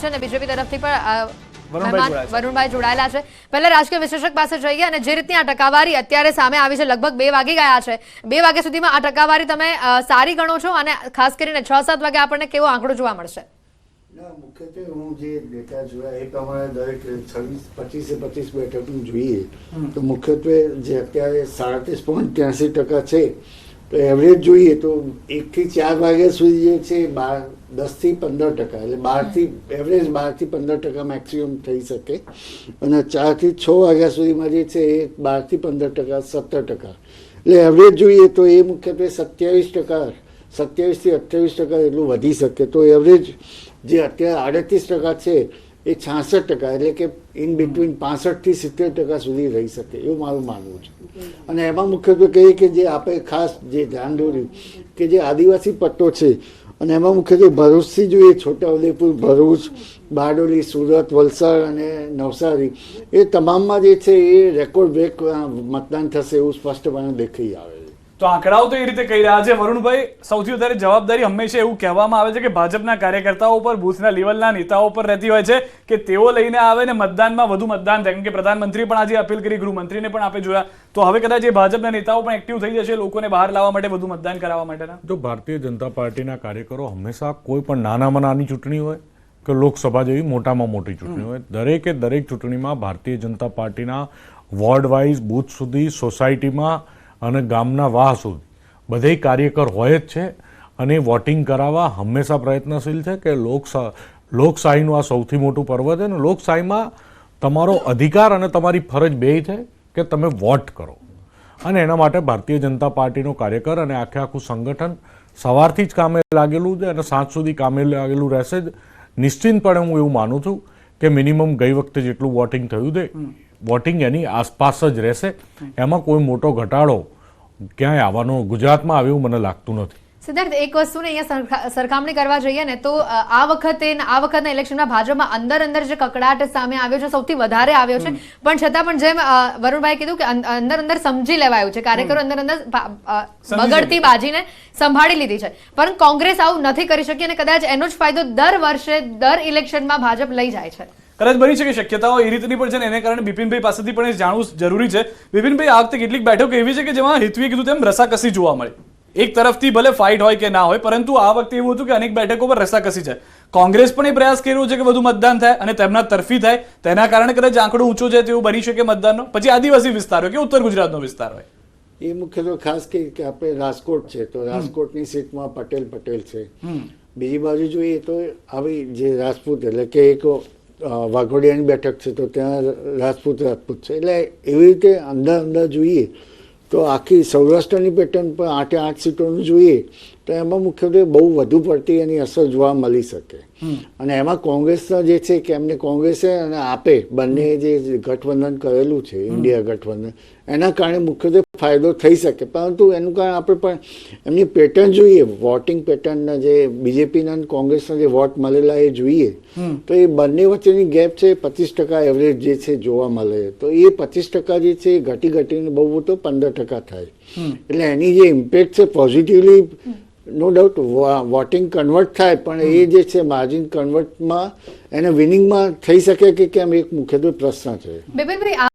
છે અને બીજેપી તરફથી પણ મહેમાન વરુણભાઈ જોડાયેલા છે. પહેલા રાજકીય વિશ્લેષક પાસે જઈએ અને જે રીતની આ ટકાવારી અત્યારે સામે આવી છે, લગભગ 2 વાગી ગયા છે, 2 વાગ્યા સુધીમાં આ ટકાવારી તમે સારી ગણો છો અને ખાસ કરીને 6-7 વાગે આપણને કેવો આંકડો જોવા મળશે? મુખ્યત્વે હું જે ડેટા જોયા એ પ્રમાણે દરેક 25 બેઠકનું જોઈએ તો મુખ્યત્વે જે અત્યારે 37.83% છે, તો એવરેજ જોઈએ તો 1 થી 4 વાગ્યા સુધી જે છે 10 થી 15%, એટલે એવરેજ 12 થી 15% મેક્સિમમ થઈ શકે, અને 4 થી 6 વાગ્યા સુધીમાં જે છે એ 12 થી 15%, 17%, એટલે એવરેજ જોઈએ તો એ મુખ્યત્વે 27% 27 થી 28% એટલું વધી શકે. તો એવરેજ જે અત્યારે 38% છે એ 66%, એટલે કે ઇન બિટવીન 65 થી 70% સુધી રહી શકે એવું મારું માનવું છે. અને એમાં મુખ્યત્વે કહીએ કે જે આપણે ખાસ જે ધ્યાન દોર્યું કે જે આદિવાસી પટ્ટો છે, અને એમાં મુખ્યત્વે ભરૂચથી જોઈએ, છોટાઉદેપુર, ભરૂચ, બારડોલી, સુરત, વલસાડ અને નવસારી, એ તમામમાં જે છે એ રેકોર્ડ બ્રેક મતદાન થશે એવું સ્પષ્ટપણે દેખાઈ આવે છે. તો આંકડાઓ તો એ રીતે કહી રહ્યા છે. વરુણભાઈ, સૌથી વધારે જવાબદારી હંમેશા એવું કહેવામાં આવે છે કે ભાજપના કાર્યકર્તાઓ પર, બૂથના લેવલના નેતાઓ પર રહેતી હોય છે કે તેઓ લઈને આવે ને મતદાનમાં વધુ મતદાન થાય. કેમ કે પ્રધાનમંત્રી પણ આજે અપીલ કરી, ગૃહમંત્રીને પણ આપણે જોયા, તો હવે કદાચ એ ભાજપના નેતાઓ પણ એક્ટિવ થઈ જશે લોકોને બહાર લાવવા માટે, વધુ મતદાન કરાવવા માટેના. જો ભારતીય જનતા પાર્ટીના કાર્યકરો હંમેશા કોઈ પણ નાનામાં નાની ચૂંટણી હોય કે લોકસભા જેવી મોટામાં મોટી ચૂંટણી હોય, દરેકે દરેક ચૂંટણીમાં ભારતીય જનતા પાર્ટીના વોર્ડ વાઇઝ, બૂથ સુધી, સોસાયટીમાં અને ગામના વાહ સુધી બધે કાર્યકર હોય જ છે, અને વોટિંગ કરાવવા હંમેશા પ્રયત્નશીલ છે. કે લોકશાહીનું આ સૌથી મોટું પર્વ છે, ને લોકશાહીમાં તમારો અધિકાર અને તમારી ફરજ બે છે કે તમે વોટ કરો, અને એના માટે ભારતીય જનતા પાર્ટીનો કાર્યકર અને આખું સંગઠન સવારથી જ કામે લાગેલું છે અને સાંજ સુધી કામે લાગેલું રહેશે જ. નિશ્ચિંતપણે હું એવું માનું છું કે મિનિમમ ગઈ વખતે જેટલું વોટિંગ થયું છે, વોટિંગ એની આસપાસ જ રહેશે, એમાં કોઈ મોટો ઘટાડો ક્યાંય આવવાનો ગુજરાતમાં આવે એવું મને લાગતું નથી. સિદ્ધાર્થ, એક વસ્તુને અહીંયા સરખામણી કરવા જઈએ ને તો આ વખતના ઇલેક્શનમાં ભાજપમાં અંદર જે કકડાટ સામે આવ્યો છે સૌથી વધારે આવ્યો છે, પણ છતાં પણ જેમ વરુણભાઈ કીધું કે અંદર સમજી લેવાયું છે, કાર્યકરો અંદર બગડતી બાજીને સંભાળી લીધી છે, પરંતુ કોંગ્રેસ આવું નથી કરી શકી અને કદાચ એનો જ ફાયદો દર વર્ષે દર ઇલેક્શનમાં ભાજપ લઈ જાય છે. કદાચ બની શકે શક્યતાઓ એ રીતની પણ છે ને, એને કારણે બિપિનભાઈ પાસેથી પણ એ જાણવું જરૂરી છે. બિપિનભાઈ, આ વખતે કેટલીક બેઠકો એવી છે કે જેમાં હિતવીએ કીધું તેમ રસાકસી જોવા મળે. એક તરફથી ભલે ફાઇટ હોય કે ના હોય, પરંતુ આ વખતે એવું હતું કે અનેક બેઠકો પર રસાકસી છે. કોંગ્રેસ પણ એ પ્રયાસ કર્યો છે કે વધુ મતદાન થાય અને તેમના તરફી થાય, તેના કારણે કદાચ આંકડો ઊંચો જાય તેવું બની શકે મતદાનનો. પછી આદિવાસી વિસ્તાર હોય કે ઉત્તર ગુજરાતનો વિસ્તાર હોય, એ મુખ્યત્વે ખાસ કે આપણે રાજકોટ છે તો રાજકોટની સીટમાં પટેલ છે. બીજી બાજુ જોઈએ તો આવી જે રાજપૂત, એટલે કે એક વાઘોડિયાની બેઠક છે તો ત્યાં રાજપૂત છે, એટલે એવી રીતે અંદર જોઈએ તો આખી સૌરાષ્ટ્રની પેટર્ન પર 8 સીટોનું જોઈએ તો એમાં મુખ્યત્વે બહુ વધુ પડતી એની અસર જોવા મળી શકે. અને એમાં કોંગ્રેસના જે છે કે એમને કોંગ્રેસે અને આપે બંને જે ગઠબંધન કરેલું છે, ઇન્ડિયા ગઠબંધન, એના કારણે મુખ્યત્વે ફાયદો થઈ શકે, પરંતુ એનું કારણે આપણે પણ એમની પેટર્ન જોઈએ, વોટિંગ પેટર્નના જે બીજેપીના અને કોંગ્રેસના જે વોટ મળેલા એ જોઈએ તો એ બંને વચ્ચેની ગેપ છે 25% એવરેજ જે છે જોવા મળે, તો એ 25% જે છે ઘટીને બહુ તો 15% થાય. એટલે એની જે ઇમ્પેક્ટ છે positively no doubt voting convert થાય, પણ એ જે છે માર્જિન કન્વર્ટમાં એને વિનિંગમાં થઈ શકે કે કેમ, એક મુખ્યત્વે પ્રશ્ન છે. બિપિનભાઈ,